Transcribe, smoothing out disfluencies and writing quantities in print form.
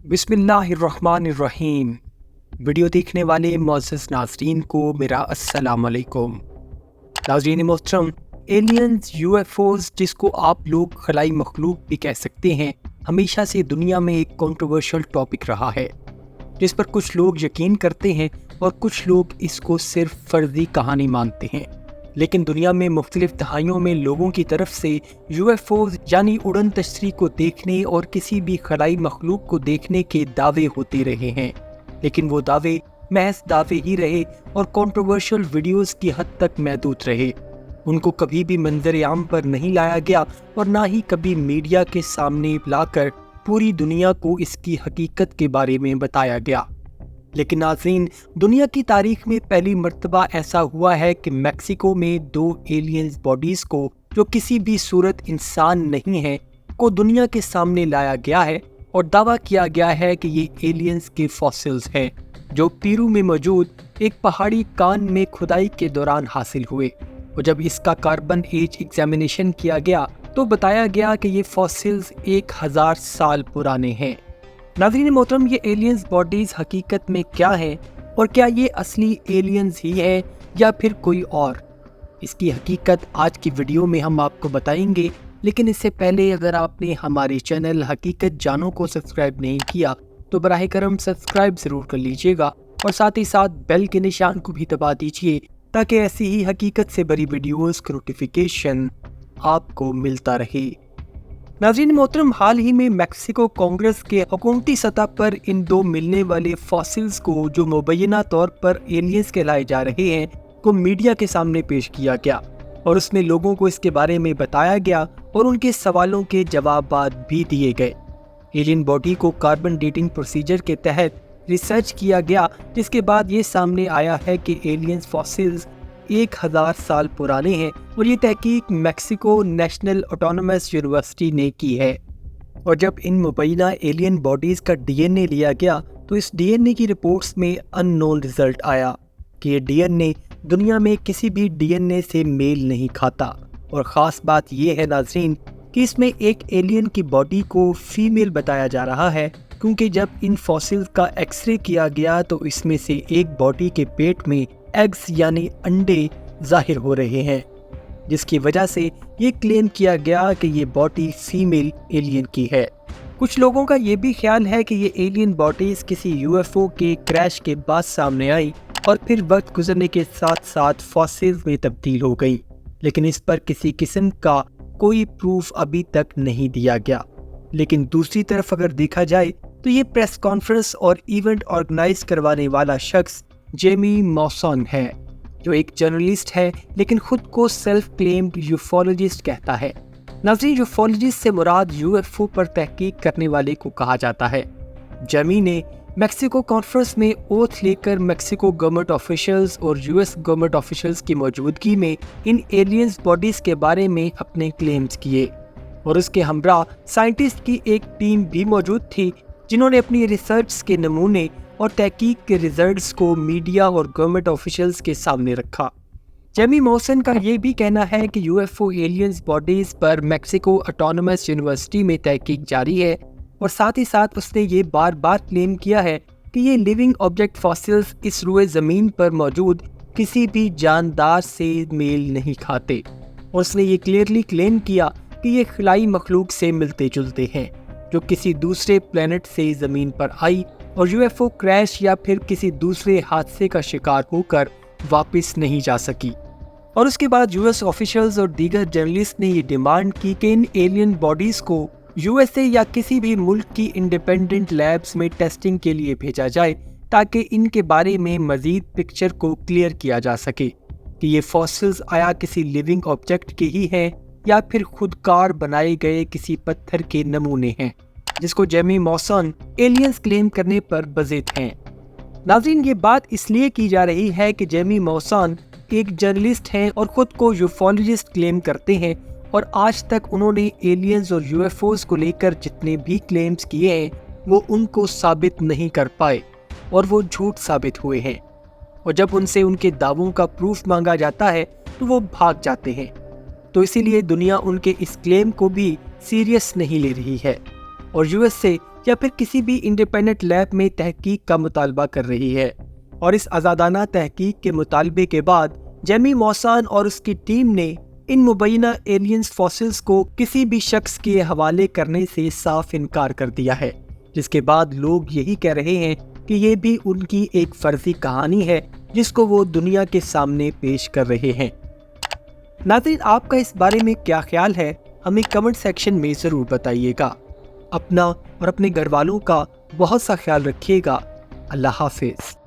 बिस्मिल्लाहिर्रहमानिर्रहीम। वीडियो देखने वाले मुअज़्ज़ज़ नाज़रीन को मेरा अस्सलाम वालेकुम। नाज़रीन मोहतरम, एलियंस, यूएफओज़, जिसको आप लोग खलाई मखलूक भी कह सकते हैं, हमेशा से दुनिया में एक कंट्रोवर्शियल टॉपिक रहा है, जिस पर कुछ लोग यकीन करते हैं और कुछ लोग इसको सिर्फ फर्जी कहानी मानते हैं। लेकिन दुनिया में मुख्तलिफ दहाइयों में लोगों की तरफ से यूएफओज़ यानी उड़न तश्तरी को देखने और किसी भी खलाई मखलूक को देखने के दावे होते रहे हैं, लेकिन वो दावे महज दावे ही रहे और कंट्रोवर्शियल वीडियोस की हद तक महदूद रहे। उनको कभी भी मंजर आम पर नहीं लाया गया और ना ही कभी मीडिया के सामने लाकर पूरी दुनिया को इसकी हकीकत के बारे में बताया गया। लेकिन नाज़रीन, दुनिया की तारीख में पहली मर्तबा ऐसा हुआ है कि मेक्सिको में दो एलियंस बॉडीज़ को, जो किसी भी सूरत इंसान नहीं है, को दुनिया के सामने लाया गया है और दावा किया गया है कि ये एलियंस के फॉसिल्स हैं, जो पेरू में मौजूद एक पहाड़ी कान में खुदाई के दौरान हासिल हुए। और जब इसका कार्बन एज एग्जामिनेशन किया गया तो बताया गया कि ये फॉसिल्स 1000 साल पुराने हैं। नाज़रीन मोहतरम, ये एलियंस बॉडीज़ हकीकत में क्या हैं और क्या ये असली एलियंस ही हैं या फिर कोई और? इसकी हकीकत आज की वीडियो में हम आपको बताएंगे। लेकिन इससे पहले अगर आपने हमारे चैनल हकीकत जानो को सब्सक्राइब नहीं किया तो बराह करम सब्सक्राइब ज़रूर कर लीजिएगा और साथ ही साथ बेल के निशान को भी दबा दीजिए, ताकि ऐसी ही हकीकत से बड़ी वीडियोज़ का नोटिफिकेशन आपको मिलता रहे। नाज़रीन मोहतरम, हाल ही में मेक्सिको कांग्रेस के हुकूमती सतह पर इन दो मिलने वाले फॉसिल्स को, जो मुबैना तौर पर एलियंस कहलाए जा रहे हैं, को मीडिया के सामने पेश किया गया और उसमें लोगों को इसके बारे में बताया गया और उनके सवालों के जवाब भी दिए गए। एलियन बॉडी को कार्बन डेटिंग प्रोसीजर के तहत रिसर्च किया गया, जिसके बाद ये सामने आया है कि एलियंस फॉसिल्स 1000 साल पुराने हैं और ये तहकीक मेक्सिको नेशनल ऑटोनोमस यूनिवर्सिटी ने की है। और जब इन मुबैना एलियन बॉडीज़ का डीएनए लिया गया तो इस डीएनए की रिपोर्ट्स में अननोन रिजल्ट आया कि ये डीएनए दुनिया में किसी भी डीएनए से मेल नहीं खाता। और ख़ास बात यह है नाज़रीन कि इसमें एक एलियन की बॉडी को फीमेल बताया जा रहा है, क्योंकि जब इन फॉसिल्स का एक्सरे किया गया तो इसमें से एक बॉडी के पेट में एग्स यानी अंडे जाहिर हो रहे हैं, जिसकी वजह से ये क्लेम किया गया कि ये बॉडी फीमेल एलियन की है। कुछ लोगों का ये भी ख्याल है कि ये एलियन बॉडीज़ किसी यूएफओ के क्रैश के बाद सामने आई और फिर वक्त गुजरने के साथ साथ फॉसिल्स में तब्दील हो गई, लेकिन इस पर किसी किस्म का कोई प्रूफ अभी तक नहीं दिया गया। लेकिन दूसरी तरफ अगर देखा जाए तो ये प्रेस कॉन्फ्रेंस और इवेंट ऑर्गेनाइज करवाने वाला शख्स जेमी मॉसन है, जो एक जर्नलिस्ट है लेकिन खुद को सेल्फ क्लेम्ड यूफोलॉजिस्ट कहता है। नाज़रीन, यूफोलॉजिस्ट से मुराद यूएफओ पर तहकीक करने वाले को कहा जाता है। जेमी ने मेक्सिको कॉन्फ्रेंस में ओथ लेकर मेक्सिको गवर्नमेंट ऑफिशियल्स और यूएस गवर्नमेंट ऑफिशियल्स की मौजूदगी में इन एलियंस बॉडीज़ के बारे में अपने क्लेम्स किए और उसके हमरा साइंटिस्ट की एक टीम भी मौजूद थी, जिन्होंने अपनी रिसर्च के नमूने और तहकीक के रिजल्ट्स को मीडिया और गवर्नमेंट ऑफिशियल्स के सामने रखा। जेमी मॉसन का ये भी कहना है कि यूएफओ एलियंस बॉडीज़ पर मेक्सिको ऑटोनोमस यूनिवर्सिटी में तहकीक जारी है और साथ ही साथ उसने ये बार बार क्लेम किया है कि ये लिविंग ऑब्जेक्ट फॉसिल्स इस रुए ज़मीन पर मौजूद किसी भी जानदार से मेल नहीं खाते। और उसने ये क्लियरली क्लेम किया कि ये खलाई मखलूक से मिलते जुलते हैं, जो किसी दूसरे प्लेनेट से ज़मीन पर आई और यूएफओ क्रैश या फिर किसी दूसरे हादसे का शिकार होकर वापस नहीं जा सकी। और उसके बाद यूएस ऑफिशियल्स और दीगर जर्नलिस्ट ने ये डिमांड की कि इन एलियन बॉडीज़ को यूएसए या किसी भी मुल्क की इंडिपेंडेंट लैब्स में टेस्टिंग के लिए भेजा जाए, ताकि इनके बारे में मज़ीद पिक्चर को क्लियर किया जा सके कि ये फॉसिल्स आया किसी लिविंग ऑब्जेक्ट के ही हैं या फिर खुदकार बनाए गए किसी पत्थर के नमूने हैं, जिसको जेमी मॉसन एलियंस क्लेम करने पर बज़िद हैं। नाज़रीन, ये बात इसलिए की जा रही है कि जेमी मॉसन एक जर्नलिस्ट हैं और ख़ुद को यूफोलॉजिस्ट क्लेम करते हैं और आज तक उन्होंने एलियंस और यूएफओज़ को लेकर जितने भी क्लेम्स किए हैं वो उनको साबित नहीं कर पाए और वो झूठ साबित हुए हैं। और जब उनसे उनके दावों का प्रूफ मांगा जाता है तो वो भाग जाते हैं। तो इसीलिए दुनिया उनके इस क्लेम को भी सीरियस नहीं ले रही है और यूएस से یا پھر کسی بھی انڈیپینڈنٹ لیب میں تحقیق کا مطالبہ کر رہی ہے، اور اس آزادانہ تحقیق کے مطالبے کے بعد جیمی موسان اور اس کی ٹیم نے ان مبینہ ایلینز فاسلز کو کسی بھی شخص کے حوالے کرنے سے صاف انکار کر دیا ہے، جس کے بعد لوگ یہی کہہ رہے ہیں کہ یہ بھی ان کی ایک فرضی کہانی ہے جس کو وہ دنیا کے سامنے پیش کر رہے ہیں۔ ناظرین، آپ کا اس بارے میں کیا خیال ہے؟ ہمیں کمنٹ سیکشن میں ضرور بتائیے گا۔ اپنا اور اپنے گھر والوں کا بہت سا خیال رکھیے گا۔ اللہ حافظ۔